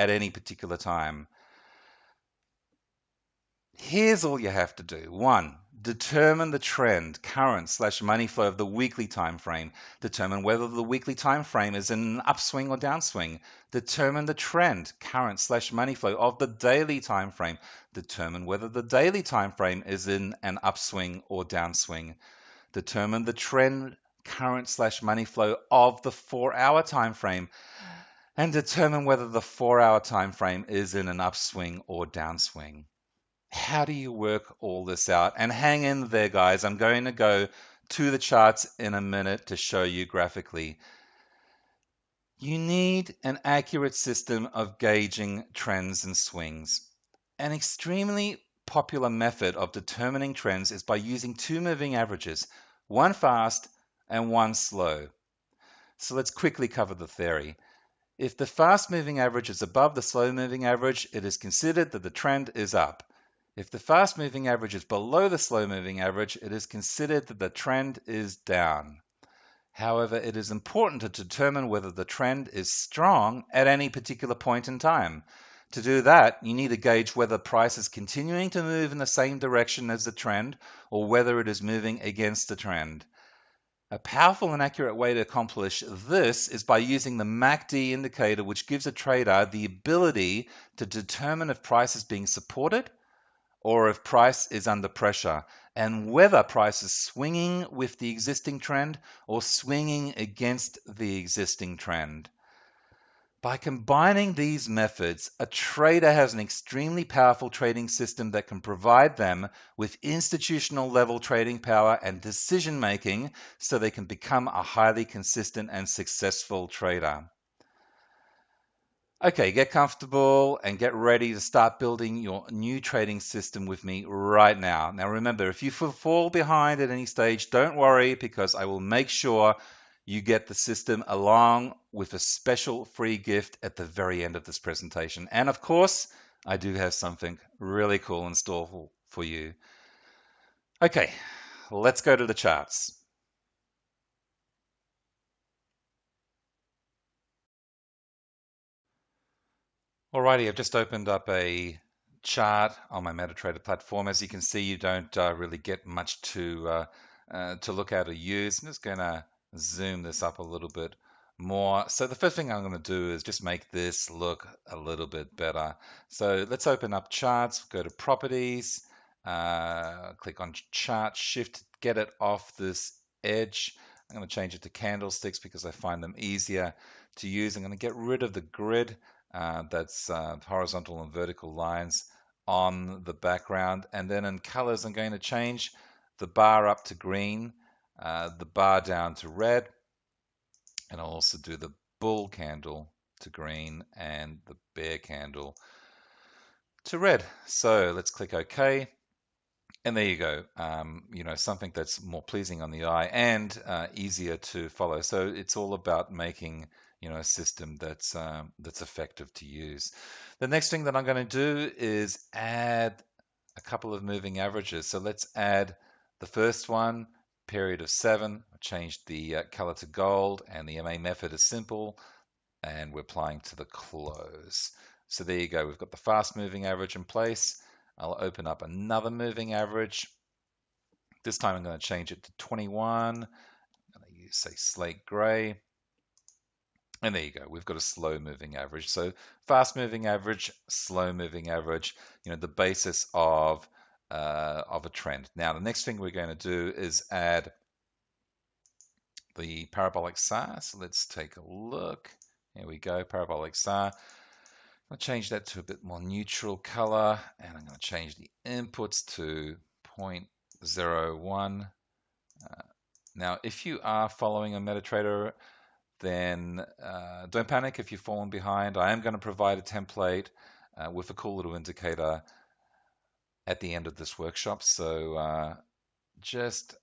at any particular time. Here's all you have to do. 1. Determine the trend, current/money flow of the weekly time frame. Determine whether the weekly time frame is in an upswing or downswing. Determine the trend, current/money flow of the daily time frame. Determine whether the daily time frame is in an upswing or downswing. Determine the trend, current/money flow of the 4-hour time frame, and determine whether the 4-hour time frame is in an upswing or downswing. How do you work all this out? And hang in there, guys. I'm going to go to the charts in a minute to show you graphically. You need an accurate system of gauging trends and swings. An extremely popular method of determining trends is by using 2 moving averages, one fast and one slow. So let's quickly cover the theory. If the fast moving average is above the slow moving average, it is considered that the trend is up. If the fast moving average is below the slow moving average, it is considered that the trend is down. However, it is important to determine whether the trend is strong at any particular point in time. To do that, you need to gauge whether price is continuing to move in the same direction as the trend or whether it is moving against the trend. A powerful and accurate way to accomplish this is by using the MACD indicator, which gives a trader the ability to determine if price is being supported or if price is under pressure, and whether price is swinging with the existing trend or swinging against the existing trend. By combining these methods, a trader has an extremely powerful trading system that can provide them with institutional level trading power and decision making so they can become a highly consistent and successful trader. Okay, get comfortable and get ready to start building your new trading system with me right now. Now remember, if you fall behind at any stage, don't worry, because I will make sure you get the system along with a special free gift at the very end of this presentation. And of course, I do have something really cool in store for you. Okay, let's go to the charts. Alrighty, I've just opened up a chart on my MetaTrader platform. As you can see, you don't really get much to look at or use. I'm just going to zoom this up a little bit more. So the first thing I'm going to do is just make this look a little bit better. So let's open up charts, go to properties, click on chart, shift, get it off this edge. I'm going to change it to candlesticks because I find them easier to use. I'm going to get rid of the grid. That's horizontal and vertical lines on the background. And then in colors, I'm going to change the bar up to green, the bar down to red, and I'll also do the bull candle to green and the bear candle to red. So let's click OK. And there you go. Something that's more pleasing on the eye and easier to follow. So it's all about making a system that's effective to use. The next thing that I'm going to do is add a couple of moving averages. So let's add the first one, period of 7. I changed the color to gold, and the MA method is simple, and we're applying to the close. So there you go. We've got the fast moving average in place. I'll open up another moving average. This time I'm going to change it to 21. I'm going to use, say, slate gray. And there you go. We've got a slow moving average. So fast moving average, slow moving average, the basis of a trend. Now, the next thing we're going to do is add the parabolic SAR. So let's take a look. Here we go, parabolic SAR. I'll change that to a bit more neutral color, and I'm going to change the inputs to 0.01. Now, if you are following a MetaTrader, then don't panic if you've fallen behind. I am going to provide a template with a cool little indicator at the end of this workshop. So just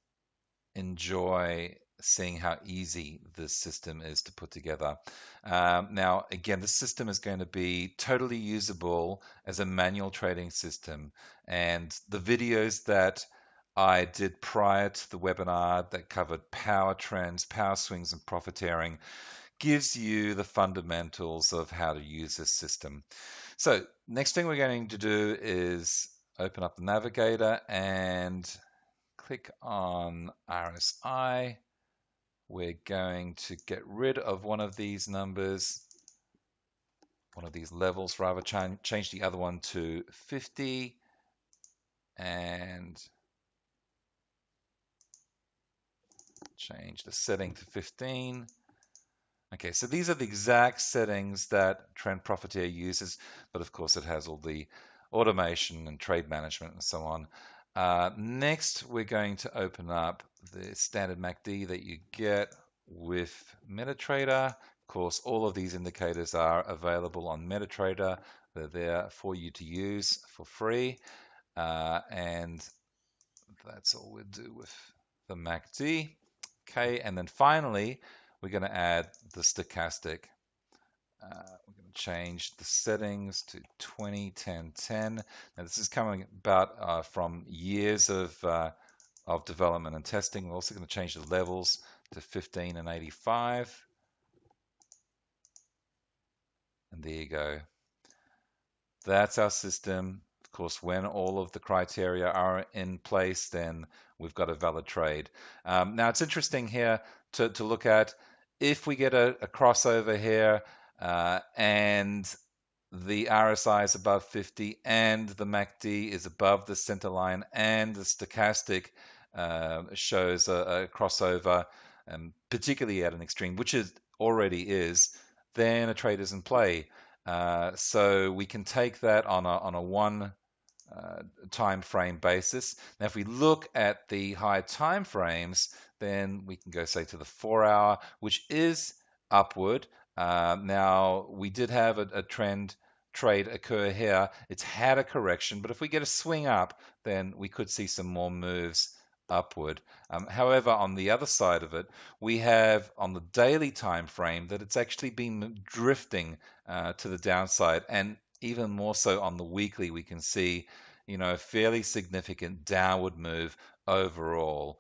enjoy seeing how easy this system is to put together. Now, again, this system is going to be totally usable as a manual trading system. And the videos that I did prior to the webinar that covered power trends, power swings, and profiteering gives you the fundamentals of how to use this system. So next thing we're going to do is open up the navigator and click on RSI. We're going to get rid of one of these numbers, one of these levels rather, change the other one to 50 and change the setting to 15. Okay, so these are the exact settings that Trend Profiteer uses, but of course it has all the automation and trade management and so on. Next, we're going to open up the standard MACD that you get with MetaTrader. Of course, all of these indicators are available on MetaTrader. They're there for you to use for free. And that's all we'll do with the MACD. Okay, and then finally, we're going to add the stochastic. We're going to change the settings to 20, 10, 10. Now this is coming about from years of development and testing. We're also going to change the levels to 15 and 85. And there you go. That's our system. Of course, when all of the criteria are in place, then we've got a valid trade. Now, it's interesting here to look at if we get a crossover here and the RSI is above 50 and the MACD is above the center line and the stochastic shows a crossover, particularly at an extreme, which it already is, then a trade is in play. So we can take that on a one time frame basis. Now, if we look at the high time frames, then we can go, say, to the 4-hour, which is upward. Now, we did have a trend trade occur here. It's had a correction, but if we get a swing up, then we could see some more moves upward. However, on the other side of it, we have on the daily time frame that it's actually been drifting to the downside, and even more so on the weekly, we can see, a fairly significant downward move overall.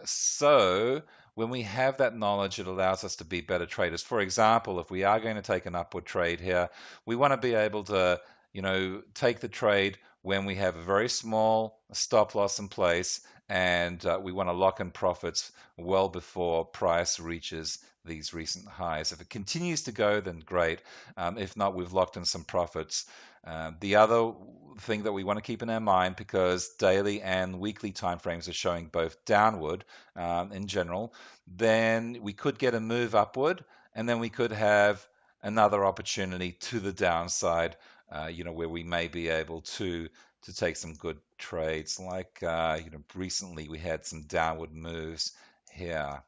So when we have that knowledge, it allows us to be better traders. For example, if we are going to take an upward trade here, we want to be able to, take the trade when we have a very small stop loss in place, and we want to lock in profits well before price reaches these recent highs. If it continues to go, then great. If not, we've locked in some profits. The other thing that we want to keep in our mind, because daily and weekly timeframes are showing both downward in general, then we could get a move upward, and then we could have another opportunity to the downside, where we may be able to take some good trades. Like recently we had some downward moves here.